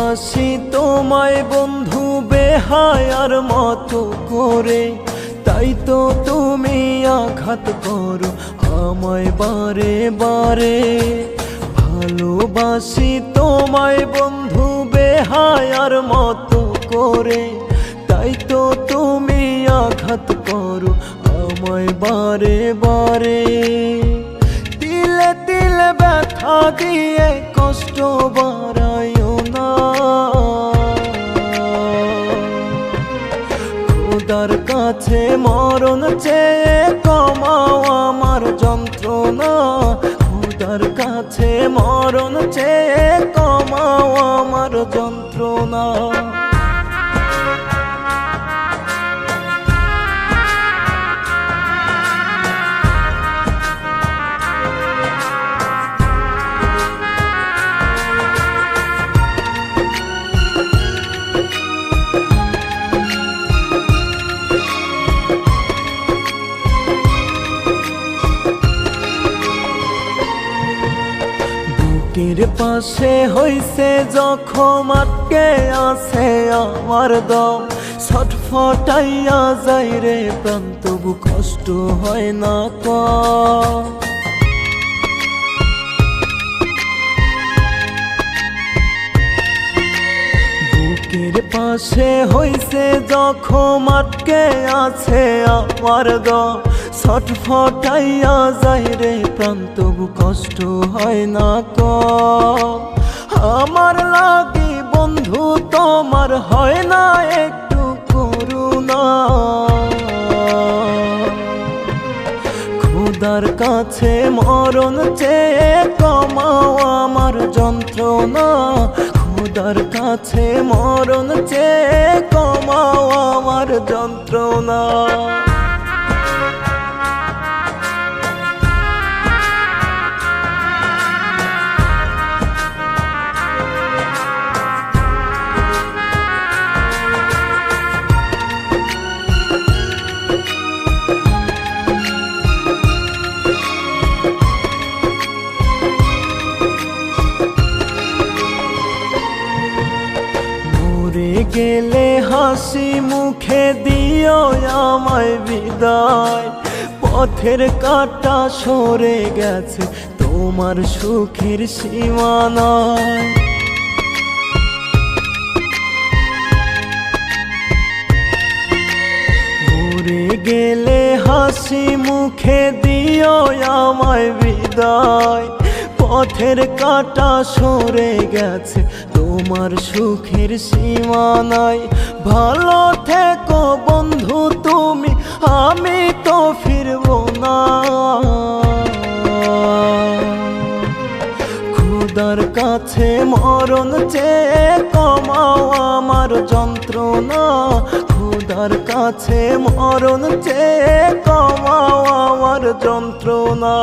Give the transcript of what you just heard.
ভালোবাসি তোমায় বন্ধু বেহায়ার মতো করে, তাই তো তুমি আঘাত করো আমায় বারে বারে। ভালোবাসি তোমায় বন্ধু বেহায়ার মতো করে, তাই তো তুমি আঘাত করো আমায় বারে বারে। তিলে তিলে ব্যথা দিয়ে কষ্ট বাড়াইও না, খোদার কাছে মরণ চেয়ে কমাও আমার যন্ত্রণা। খোদার কাছে মরণ চেয়ে কমাও আমার যন্ত্রণা। বুকের পাশে হইছে জখম, আটকে আছে আমার দম, ছটফটাইয়া যায় রে প্রাণ, তবু কষ্ট হয় না কম। বুকের পাশে হইছে জখম, আটকে আছে আমার দম, ছটফটাইয়া যায় রে প্রাণ, তবু কষ্ট হয় না কম। আমার লাগি বন্ধু তোমার হয় না একটু করুণা, খোদার কাছে মরণ চেয়ে কমাও আমার যন্ত্রণা। খোদার কাছে মরণ চেয়ে কমাও আমার যন্ত্রণা। গেলে হাসি মুখে দিও আমায় বিদায়, পথের কাঁটা সরে গেছে তোমার সুখের সীমানায়। মরে গেলে হাসি মুখে দিও আমায় বিদায়, পথের কাঁটা সরে গেছে তোমার সুখের সীমানায়। ভালো থেকো বন্ধু তুমি, আমি তো ফিরবো না। খোদার কাছে মরণ চেয়ে কমাও আমার যন্ত্রণা। খোদার কাছে মরণ চেয়ে কমাও আমার যন্ত্রণা।